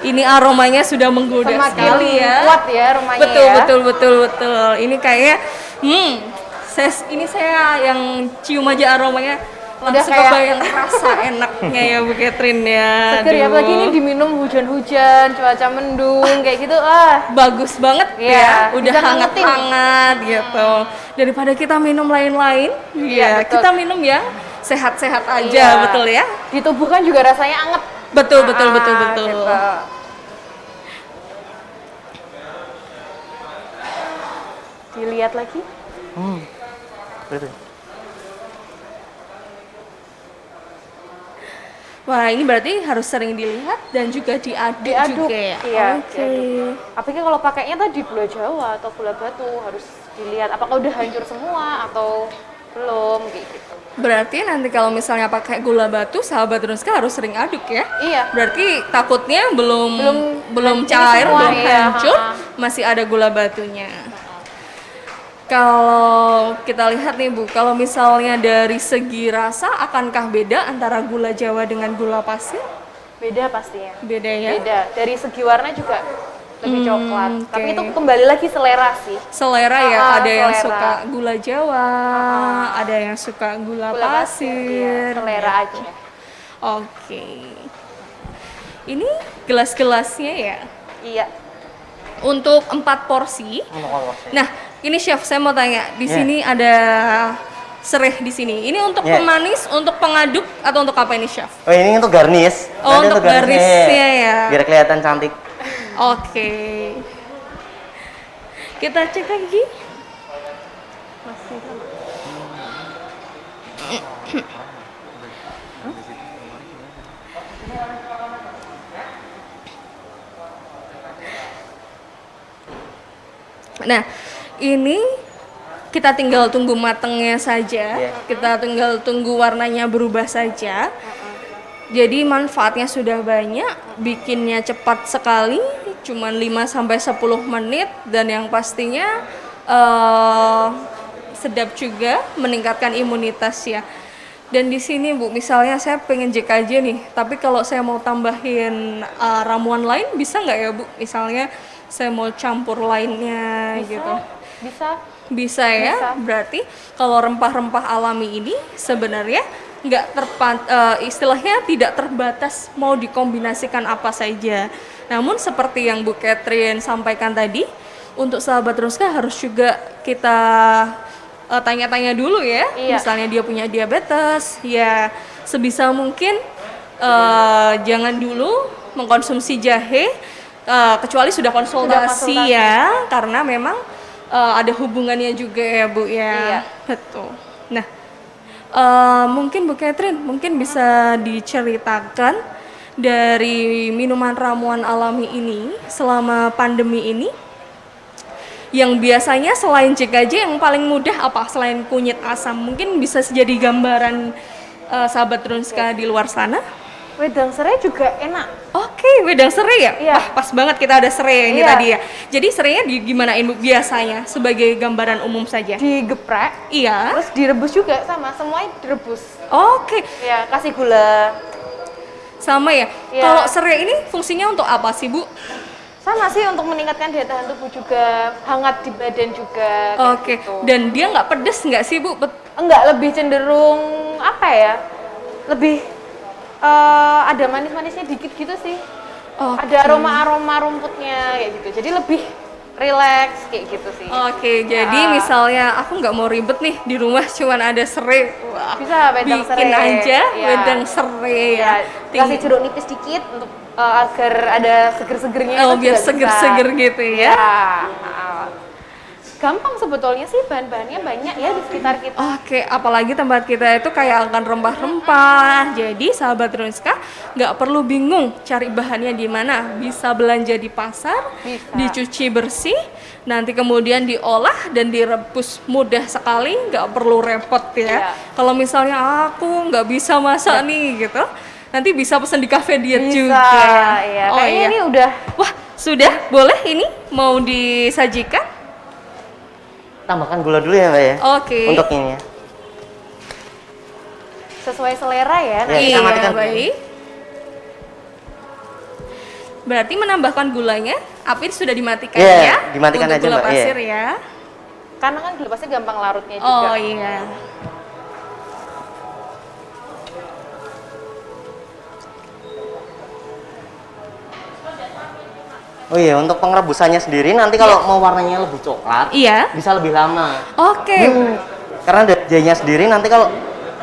ini aromanya sudah menggoda Semakin sekali ya. kuat ya rumahnya Betul. Ini kayak ini saya yang cium aja aromanya langsung kayak- kebayang rasa enaknya ya Bu Catherine ya. Seger ya, Aduh. apalagi ini diminum hujan-hujan, cuaca mendung kayak gitu. Bagus banget Iya, ya, udah bisa ngangetin. hangat-hangat gitu. Daripada kita minum lain-lain, ya betul. kita minum ya sehat-sehat aja, Iya. betul ya. Di tubuh kan juga rasanya anget. Betul. Gitu. Dilihat lagi. Betul. Wah, ini berarti harus sering dilihat dan juga diaduk juga ya. Iya, Oke. Apalagi kalau pakainya tadi gula Jawa atau gula batu, harus dilihat apakah udah hancur semua atau belum kayak gitu. Berarti nanti kalau misalnya pakai gula batu, sahabat Dronska harus sering aduk ya. Iya. Berarti takutnya belum ini cair, semua, belum iya, hancur, ha-ha. masih ada gula batunya. Kalau kita lihat nih Bu, kalau misalnya dari segi rasa, akankah beda antara gula Jawa dengan gula pasir? Beda pastinya. Beda ya? Beda. Dari segi warna juga lebih coklat. oke. Tapi itu kembali lagi selera sih. Selera ya, Ah, ada yang selera. suka gula Jawa, ada yang suka gula Gula pasir. iya. Selera gitu. aja. Oke. Ini gelas-gelasnya ya? Iya. Untuk 4 porsi. Nah, ini chef saya mau tanya, di Ya. sini ada sereh di sini. Ini untuk Ya. pemanis, untuk pengaduk atau untuk apa ini chef? Oh, ini untuk garnish. Oh, Nanti untuk garnishnya ya. Biar kelihatan cantik. Oke. Kita cek lagi. Nah, ini kita tinggal tunggu matangnya saja. Kita tinggal tunggu warnanya berubah saja. Jadi manfaatnya sudah banyak, bikinnya cepat sekali, cuman 5-10 menit, dan yang pastinya sedap juga, meningkatkan imunitas ya. Dan di sini Bu, misalnya saya pengen JKJ nih, tapi kalau saya mau tambahin ramuan lain bisa nggak ya Bu? Misalnya saya mau campur lainnya gitu. Bisa ya. Bisa. Berarti kalau rempah-rempah alami ini sebenarnya nggak istilahnya tidak terbatas mau dikombinasikan apa saja. Namun seperti yang Bu Catherine sampaikan tadi, untuk sahabat Ruska harus juga kita tanya-tanya dulu ya. Iya. Misalnya dia punya diabetes, ya sebisa mungkin jangan dulu mengkonsumsi jahe kecuali sudah konsultasi ya, karena memang ada hubungannya juga ya Bu ya. Iya. Betul. Nah, mungkin Bu Catherine mungkin bisa diceritakan dari minuman ramuan alami ini selama pandemi ini, yang biasanya selain JKJ yang paling mudah apa selain kunyit asam? Mungkin bisa jadi gambaran sahabat Drunska di luar sana. Wedang serai juga enak. Oke, wedang serai ya? Iya. Wah, pas banget kita ada serai ini Iya. tadi ya. Jadi serainya gimanain Bu biasanya sebagai gambaran umum saja? Digeprek, Iya. terus direbus juga sama, semuanya direbus. Oke, Ya, kasih gula. sama ya. Iya. Kalau serai ini fungsinya untuk apa sih Bu? Sama sih untuk meningkatkan daya tahan tubuh juga, hangat di badan juga. kayak Oke, gitu. dan dia nggak pedes nggak sih Bu? Enggak, lebih cenderung apa ya? Lebih ada manis-manisnya dikit gitu sih. Oke. Ada aroma-aroma rumputnya kayak gitu. Jadi lebih relax kayak gitu sih. Oke, jadi Ya. misalnya aku nggak mau ribet nih di rumah cuman ada serai, wah, Bisa wedang bikin serai. aja Ya. wedang serai ya. Ya, kasih jeruk nipis dikit untuk agar ada seger-segernya. Oh, itu biar juga bisa. seger-seger gitu ya. Gampang sebetulnya sih, bahan-bahannya banyak ya di sekitar kita. Oke, apalagi tempat kita itu kaya akan rempah-rempah. Jadi sahabat Drunska nggak perlu bingung cari bahannya di mana. Bisa belanja di pasar, Bisa. dicuci bersih, nanti kemudian diolah dan direbus mudah sekali, nggak perlu repot ya. Iya. Kalau misalnya aku nggak bisa masak nih gitu, nanti bisa pesen di cafe diet Bisa, juga. ya. Oh Kayaknya iya. ini udah Wah, sudah boleh ini mau disajikan? Tambahkan gula dulu ya Mbak ya. Oke. Untuk ini ya. sesuai selera ya. Ya, kita Iya, matikan. baik. Berarti menambahkan gulanya, api sudah dimatikan Iya, ya? dimatikan untuk aja, gula Mbak, iya. pasir ya. Karena kan gula pasir gampang larutnya juga. Oh iya. Oh iya, untuk pengerebusannya sendiri nanti kalau mau warnanya lebih coklat, Iya. bisa lebih lama. Oke. Karena dari jahenya sendiri nanti kalau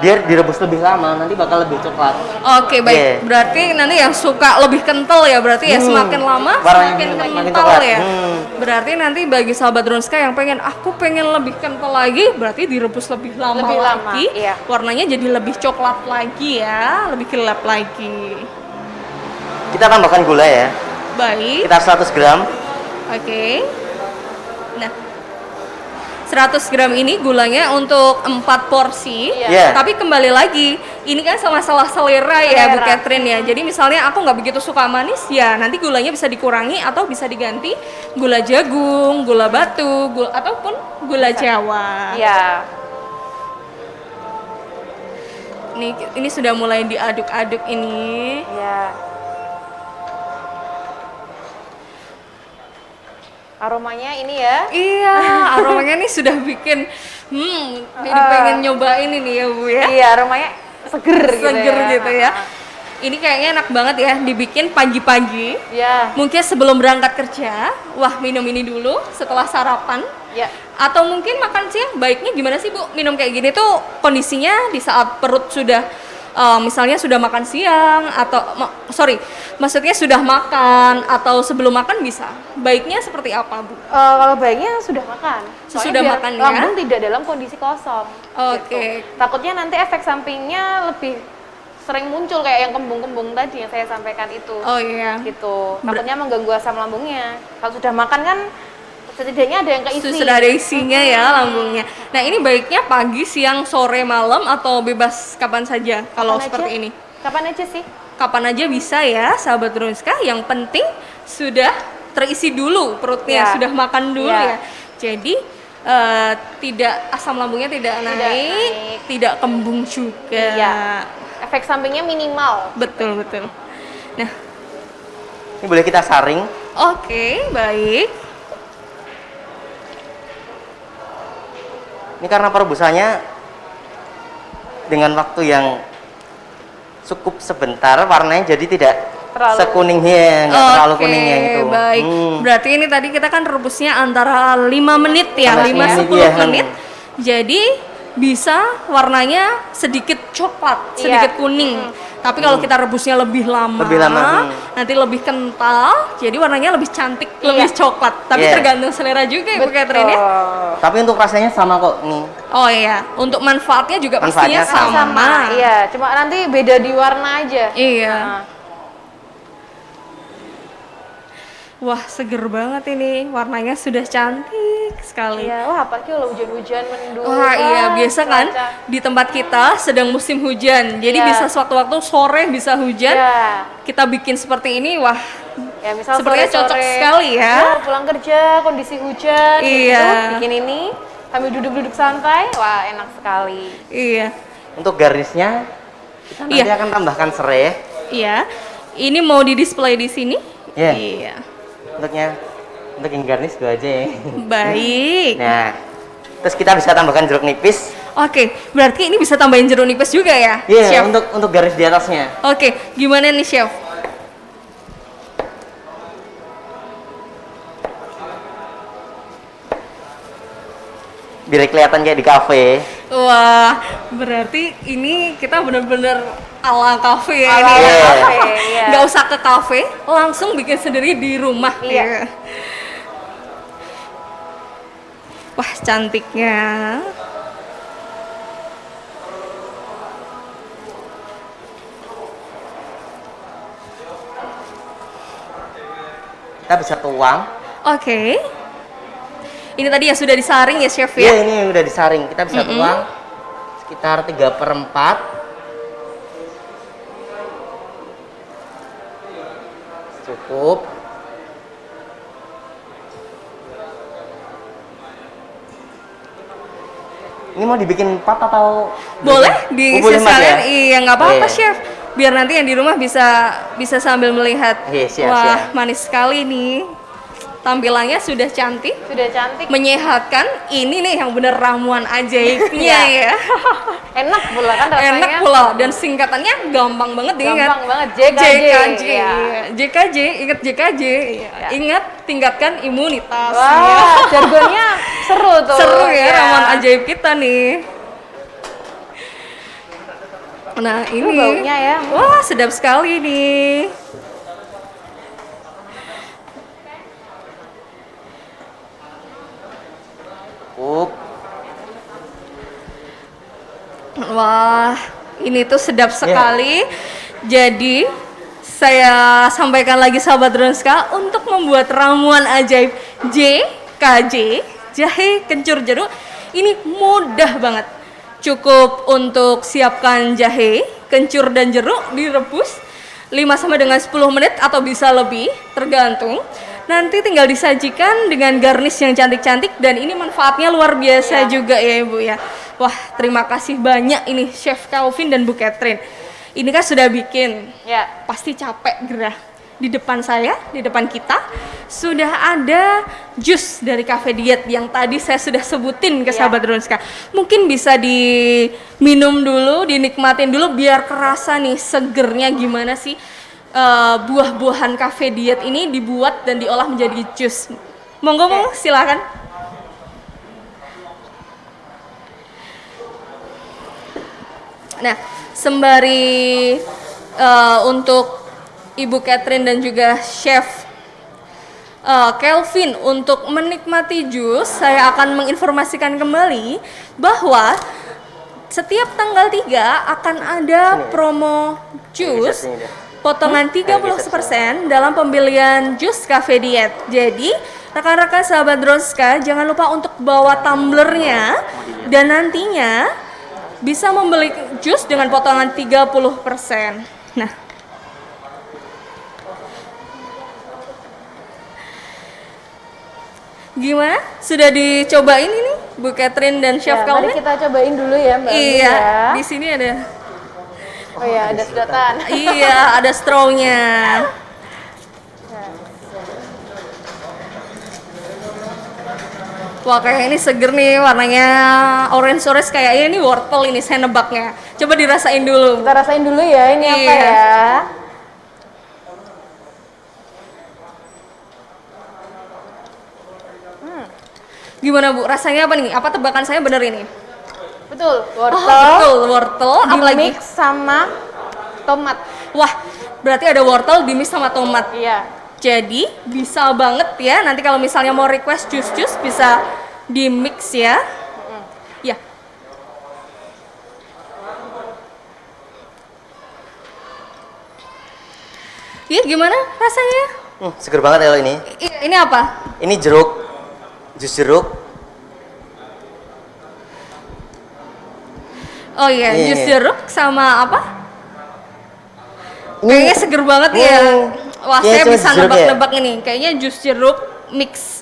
dia direbus lebih lama nanti bakal lebih coklat. Oke, baik. Iya. Berarti nanti yang suka lebih kental ya, berarti ya semakin lama Warnanya semakin makin kental coklat. ya. Berarti nanti bagi sahabat Drunska yang aku pengen lebih kental lagi, berarti direbus lebih lama Lebih lama, lagi. iya. Warnanya jadi lebih coklat lagi ya, lebih gelap lagi. Kita tambahkan gula ya, Baik. sekitar 100 gram. Oke. Nah, 100 gram ini gulanya untuk 4 porsi. Iya. Tapi kembali lagi, ini kan masalah selera ya Bu Selera. Catherine ya. Jadi misalnya aku nggak begitu suka manis, ya nanti gulanya bisa dikurangi atau bisa diganti gula jagung, gula batu, ataupun gula Jawa. Iya. Ini sudah mulai diaduk-aduk ini. Iya. Aromanya ini ya. Iya, aromanya nih sudah bikin jadi pengen nyobain ini ya Bu ya. Iya, aromanya seger Seger ya. gitu ya. Ini kayaknya enak banget ya dibikin pagi-pagi. Iya. Mungkin sebelum berangkat kerja, wah minum ini dulu setelah sarapan. Iya. Atau mungkin makan siang, baiknya gimana sih Bu? Minum kayak gini tuh kondisinya di saat perut sudah misalnya sudah makan siang atau maksudnya sudah makan atau sebelum makan bisa. Baiknya seperti apa Bu? Kalau bayinya sudah makan. Sesudah Soalnya biar makan ya? lambung tidak dalam kondisi kosong. Oke. Gitu. Takutnya nanti efek sampingnya lebih sering muncul kayak yang kembung-kembung tadi yang saya sampaikan itu. Oh iya. Gitu. Takutnya mengganggu asam lambungnya. Kalau sudah makan kan setidaknya ada yang keisi. Sudah ada isinya ya lambungnya. Nah ini baiknya pagi, siang, sore, malam atau bebas kapan saja kalau Kapan seperti aja? ini? Kapan aja sih? Kapan aja bisa ya sahabat Drunska, yang penting sudah terisi dulu perutnya, Ya. sudah makan dulu Ya. ya. Jadi tidak, asam lambungnya tidak naik, naik. tidak kembung juga. Iya. Efek sampingnya minimal. Betul, betul. Nah, Ini boleh kita saring. oke, baik. Ini karena perebusannya dengan waktu yang cukup sebentar, warnanya jadi tidak Terlalu. sekuningnya, nggak terlalu Oke, kuningnya itu. baik. Berarti ini tadi kita kan rebusnya antara 5 menit ya, Sampai 5-10 10 menit. Jadi bisa warnanya sedikit coklat, sedikit Iya. kuning. Tapi kalau kita rebusnya lebih lama, Lebih lama, nanti lebih kental, jadi warnanya lebih cantik, lebih coklat. Tapi Iya. tergantung selera juga ya Bu Catherine ya. Tapi untuk rasanya sama kok nih. Oh iya, untuk manfaatnya juga Manfaatnya pastinya sama. Iya, cuma nanti beda di warna aja. Iya. Nah, Wah, seger banget ini. Warnanya sudah cantik sekali. iya, wah apalagi kalau hujan-hujan mendung. Wah iya, biasa kan cuaca. di tempat kita sedang musim hujan. Jadi Iya. bisa sewaktu-waktu sore bisa hujan. Iya. Kita bikin seperti ini, wah Ya misal sepertinya sore-sore, cocok sekali ya. pulang kerja kondisi hujan Iya. gitu, bikin ini sambil duduk-duduk santai, wah enak sekali. Iya. Untuk garnisnya kita nanti Iya. akan tambahkan serai. Iya. Ini mau di display di sini? Iya. Iya. Untuk yang garnis gue aja ya. Baik. Nah, terus kita bisa tambahkan jeruk nipis. Oke, berarti ini bisa tambahin jeruk nipis juga ya, Iya, Chef? untuk garis di atasnya. Oke, gimana nih Chef? Biar kelihatan kayak di kafe. Wah, berarti ini kita bener-bener ala kafe ya Ala ini ya. kafe, iya. Nggak usah ke kafe, langsung bikin sendiri di rumah. Iya. Ya. Wah, cantiknya. Kita bisa tuang. Oke. Ini tadi yang sudah disaring ya, Chef Iya, ya? ini yang udah disaring. Kita bisa tuang sekitar 3/4. Cukup. Ini mau dibikin 4 atau Boleh Oh, diisi boleh, Mas, sekalian? ya? Iya, nggak apa-apa, Iya. Chef. Biar nanti yang di rumah bisa sambil melihat. Iya, siap, Wah, siap. manis sekali nih. Tampilannya sudah cantik, Sudah cantik, menyehatkan. Ini nih yang bener ramuan ajaibnya ya. enak pula kan rasanya. Enak pula, dan singkatannya gampang banget diingat. Gampang banget, JKJ. JKJ, Iya. iya. JKJ, ingat JKJ. Iya. Ya. Ingat tingkatkan imunitas. Wah, ya. jargonnya seru tuh. Seru ya, Iya. ramuan ajaib kita nih. Nah ini baunya ya. wah sedap sekali nih. Cukup. Wah, ini tuh sedap sekali. Jadi, saya sampaikan lagi sahabat Dronska untuk membuat ramuan ajaib JKJ, jahe kencur jeruk. Ini mudah banget. Cukup untuk siapkan jahe, kencur dan jeruk direbus 5 sampai dengan 10 menit atau bisa lebih, tergantung. Nanti tinggal disajikan dengan garnish yang cantik-cantik dan ini manfaatnya luar biasa juga ya Ibu ya. Wah, terima kasih banyak ini Chef Calvin dan Bu Catherine. Ini kan sudah bikin, Ya. pasti capek gerah. Di depan saya, di depan kita sudah ada jus dari Cafe Diet yang tadi saya sudah sebutin ke sahabat Dronska. Mungkin bisa diminum dulu, dinikmatin dulu biar kerasa nih segernya gimana sih buah-buahan Cafe Diet ini dibuat dan diolah menjadi jus. Monggo, monggo, silakan. Nah, sembari untuk Ibu Catherine dan juga Chef Kelvin untuk menikmati jus, saya akan menginformasikan kembali bahwa setiap tanggal 3 akan ada promo jus potongan 30% dalam pembelian jus Cafe Diet. Jadi Rekan-rekan sahabat Droska, jangan lupa untuk bawa tumblernya dan nantinya bisa membeli jus dengan potongan 30%. Nah, gimana? Sudah dicobain ini Bu Catherine dan Chef Ya, Calvin? mari kita cobain dulu ya Mbak Ami Iya, ya. di sini ada. Oh ya, ada sedotan. Iya, ada strawnya. Wah, kayak ini seger nih, warnanya orange-orange, kayaknya ini wortel ini, saya nebaknya. Coba dirasain dulu. Kita rasain dulu ya, ini apa Iya. ya? Gimana Bu, rasanya apa nih? Apa tebakan saya bener ini? Betul, Oh, wortel betul, wortel, di apalagi? mix sama tomat. Wah, berarti ada wortel di mix sama tomat. Iya. Jadi bisa banget ya, nanti kalau misalnya mau request jus-jus bisa di mix ya. Ya. Iya, gimana rasanya? Seger banget ya ini. Ini apa? Ini jeruk, jus jeruk. Oh iya, Iya. jus jeruk sama apa? Ini Kayaknya seger banget ya. Wah, Iya, saya cuma bisa jus jeruk ya? nebak-nebak ini. Kayaknya jus jeruk mix.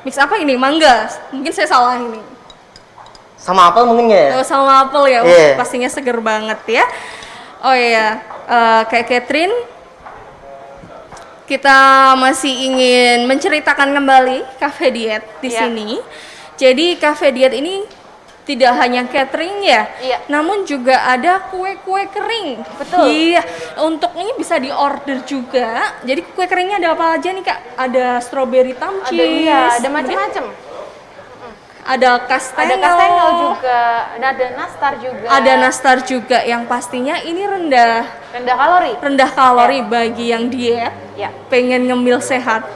Mix apa ini? Mangga. Mungkin saya salah ini. sama apel mungkin nggak ya? Oh, sama apel ya. Iya. Pastinya seger banget ya. Oh iya, kayak Catherine, kita masih ingin menceritakan kembali Cafe Diet di Iya. sini. Jadi Cafe Diet ini tidak hanya catering ya, Iya. namun juga ada kue-kue kering. Betul. Iya, untuk ini bisa diorder juga. Jadi kue keringnya ada apa aja nih Kak? Ada strawberry tam Ada cheese, iya, ada macam-macam. ada kastengel, Ada kastengel juga, ada nastar juga. ada nastar juga. Yang pastinya ini rendah rendah kalori. bagi yang diet, Ya. pengen ngemil sehat,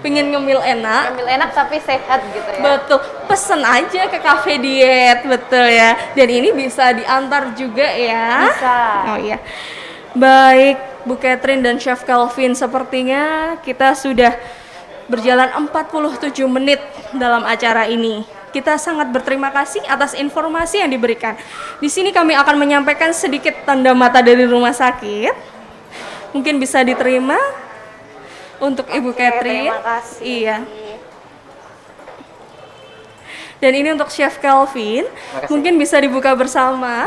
pengen ngemil enak. Ambil enak tapi sehat gitu ya. Betul, pesen aja ke Cafe Diet, betul ya. Dan ini bisa diantar juga ya. Bisa. Oh iya. Baik, Bu Catherine dan Chef Calvin, sepertinya kita sudah berjalan 47 menit dalam acara ini. Kita sangat berterima kasih atas informasi yang diberikan. Di sini kami akan menyampaikan sedikit tanda mata dari rumah sakit. Mungkin bisa diterima untuk Ibu Catherine. Terima kasih. Iya. Dan ini untuk Chef Calvin, mungkin bisa dibuka bersama.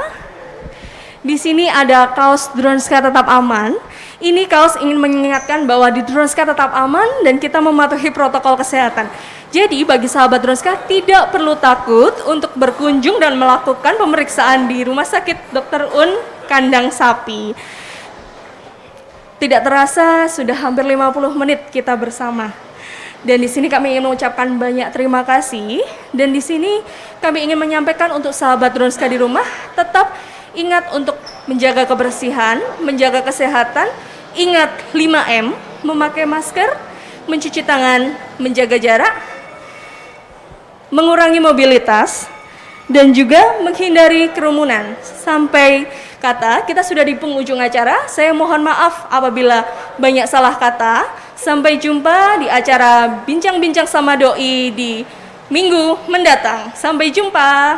Di sini ada kaos Dronska Tetap Aman. Ini kaos ingin mengingatkan bahwa di Dronska tetap aman dan kita mematuhi protokol kesehatan. Jadi bagi sahabat Dronska tidak perlu takut untuk berkunjung dan melakukan pemeriksaan di Rumah Sakit Dr. Un Kandang Sapi. Tidak terasa sudah hampir 50 menit kita bersama. Dan di sini kami ingin mengucapkan banyak terima kasih. Dan di sini kami ingin menyampaikan untuk sahabat Dronska di rumah, tetap ingat untuk menjaga kebersihan, menjaga kesehatan, ingat 5M, memakai masker, mencuci tangan, menjaga jarak, mengurangi mobilitas, dan juga menghindari kerumunan. Sampai kata, kita sudah di penghujung acara. Saya mohon maaf apabila banyak salah kata. Sampai jumpa di acara Bincang-Bincang sama Doi di minggu mendatang. Sampai jumpa.